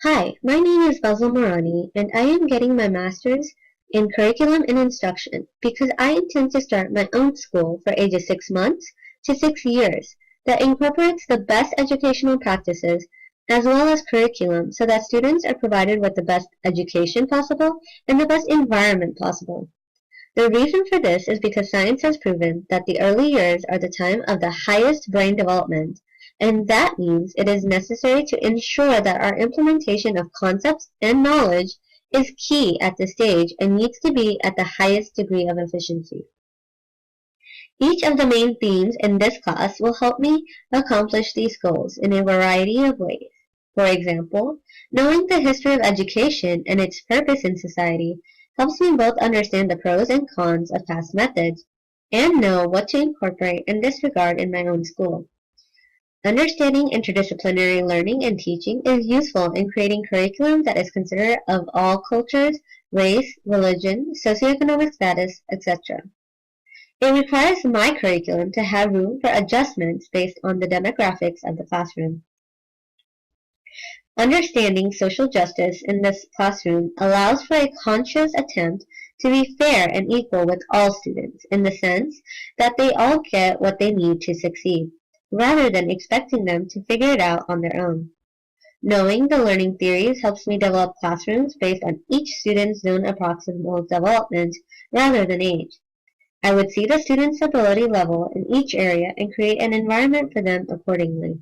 Hi, my name is Bazal and I am getting my master's in curriculum and instruction because I intend to start my own school for ages 6 months to 6 years that incorporates the best educational practices as well as curriculum so that students are provided with the best education possible and the best environment possible. The reason for this is because science has proven that the early years are the time of the highest brain development, and that means it is necessary to ensure that our implementation of concepts and knowledge is key at this stage and needs to be at the highest degree of efficiency. Each of the main themes in this class will help me accomplish these goals in a variety of ways. For example, knowing the history of education and its purpose in society helps me both understand the pros and cons of past methods and know what to incorporate in this regard in my own school. Understanding interdisciplinary learning and teaching is useful in creating curriculum that is considerate of all cultures, race, religion, socioeconomic status, etc. It requires my curriculum to have room for adjustments based on the demographics of the classroom. Understanding social justice in this classroom allows for a conscious attempt to be fair and equal with all students in the sense that they all get what they need to succeed, rather than expecting them to figure it out on their own. Knowing the learning theories helps me develop classrooms based on each student's own approximate development rather than age. I would see the student's ability level in each area and create an environment for them accordingly.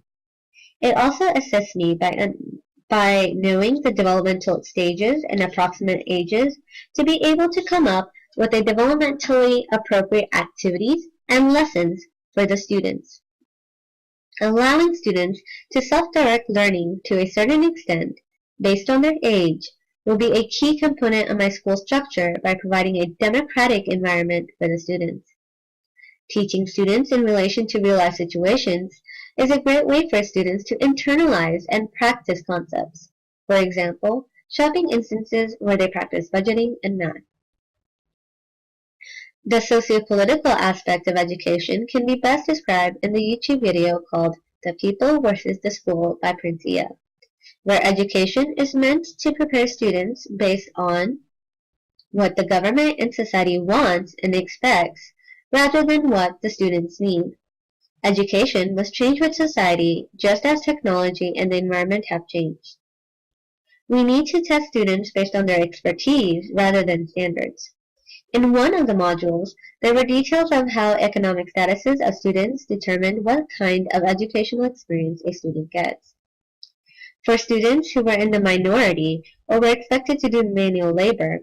It also assists me by knowing the developmental stages and approximate ages to be able to come up with a developmentally appropriate activities and lessons for the students. Allowing students to self-direct learning to a certain extent based on their age will be a key component of my school structure by providing a democratic environment for the students. Teaching students in relation to real-life situations is a great way for students to internalize and practice concepts. For example, shopping instances where they practice budgeting and math. The sociopolitical aspect of education can be best described in the YouTube video called The People versus the School by Prince Ia, where education is meant to prepare students based on what the government and society wants and expects rather than what the students need. Education must change with society just as technology and the environment have changed. We need to test students based on their expertise rather than standards. In one of the modules, there were details of how economic statuses of students determined what kind of educational experience a student gets. For students who were in the minority or were expected to do manual labor,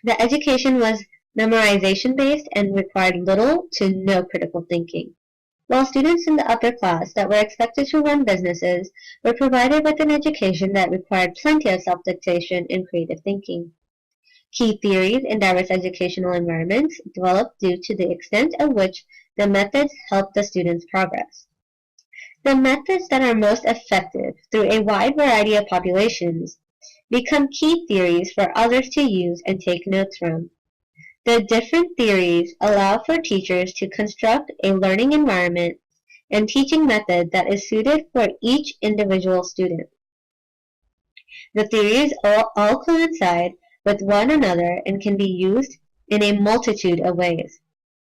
the education was memorization-based and required little to no critical thinking, while students in the upper class that were expected to run businesses were provided with an education that required plenty of self-dictation and creative thinking. Key theories in diverse educational environments develop due to the extent of which the methods help the students' progress. The methods that are most effective through a wide variety of populations become key theories for others to use and take notes from. The different theories allow for teachers to construct a learning environment and teaching method that is suited for each individual student. The theories all coincide with one another and can be used in a multitude of ways.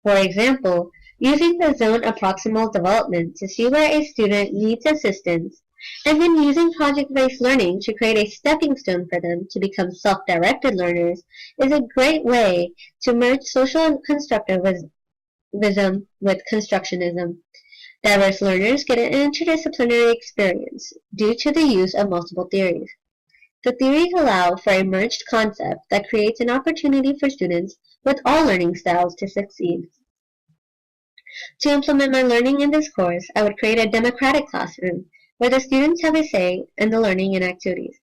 For example, using the zone approximal development to see where a student needs assistance, and then using project-based learning to create a stepping stone for them to become self-directed learners is a great way to merge social constructivism with constructionism. Diverse learners get an interdisciplinary experience due to the use of multiple theories. The theories allow for a merged concept that creates an opportunity for students with all learning styles to succeed. To implement my learning in this course, I would create a democratic classroom where the students have a say in the learning and activities.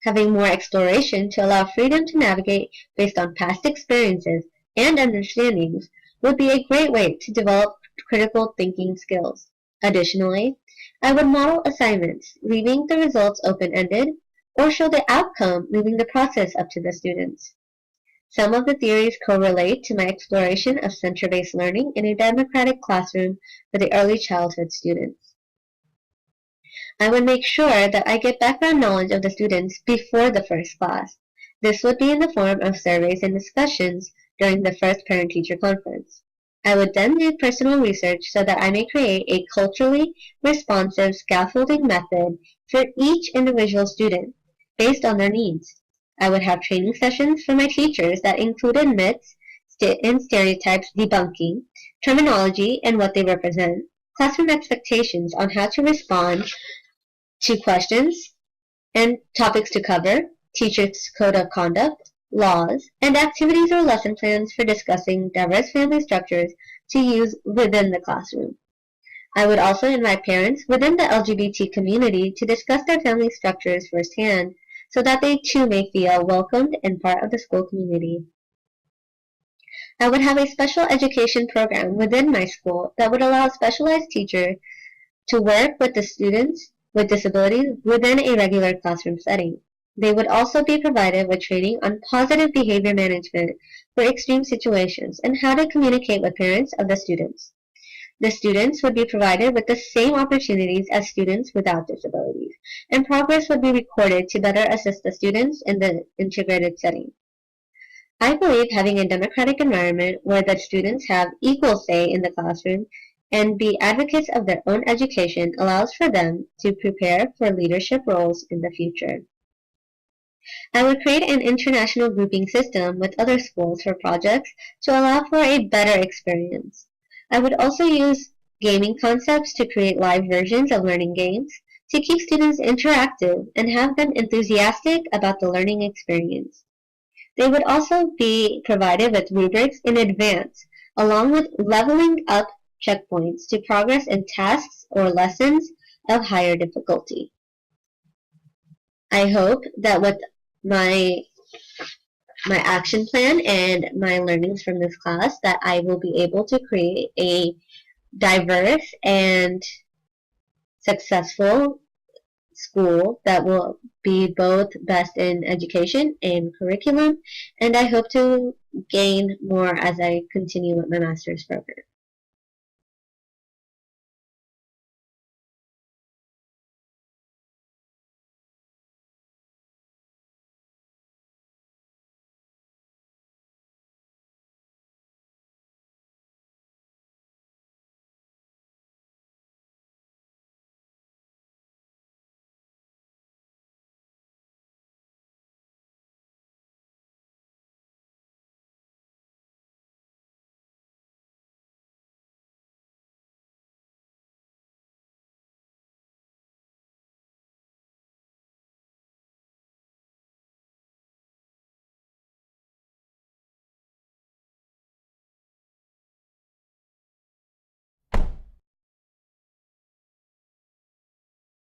Having more exploration to allow freedom to navigate based on past experiences and understandings would be a great way to develop critical thinking skills. Additionally, I would model assignments, leaving the results open-ended, or show the outcome, leaving the process up to the students. Some of the theories correlate to my exploration of center-based learning in a democratic classroom for the early childhood students. I would make sure that I get background knowledge of the students before the first class. This would be in the form of surveys and discussions during the first parent-teacher conference. I would then do personal research so that I may create a culturally responsive scaffolding method for each individual student based on their needs. I would have training sessions for my teachers that included myths and stereotypes debunking, terminology and what they represent, classroom expectations on how to respond to questions and topics to cover, teachers' code of conduct, laws, and activities or lesson plans for discussing diverse family structures to use within the classroom. I would also invite parents within the LGBT community to discuss their family structures firsthand so that they too may feel welcomed and part of the school community. I would have a special education program within my school that would allow specialized teachers to work with the students with disabilities within a regular classroom setting. They would also be provided with training on positive behavior management for extreme situations and how to communicate with parents of the students. The students would be provided with the same opportunities as students without disabilities, and progress would be recorded to better assist the students in the integrated setting. I believe having a democratic environment where the students have equal say in the classroom and be advocates of their own education allows for them to prepare for leadership roles in the future. I would create an international grouping system with other schools for projects to allow for a better experience. I would also use gaming concepts to create live versions of learning games to keep students interactive and have them enthusiastic about the learning experience. They would also be provided with rubrics in advance, along with leveling up checkpoints to progress in tasks or lessons of higher difficulty. I hope that with my action plan and my learnings from this class that I will be able to create a diverse and successful school that will be both best in education and curriculum, and I hope to gain more as I continue with my master's program.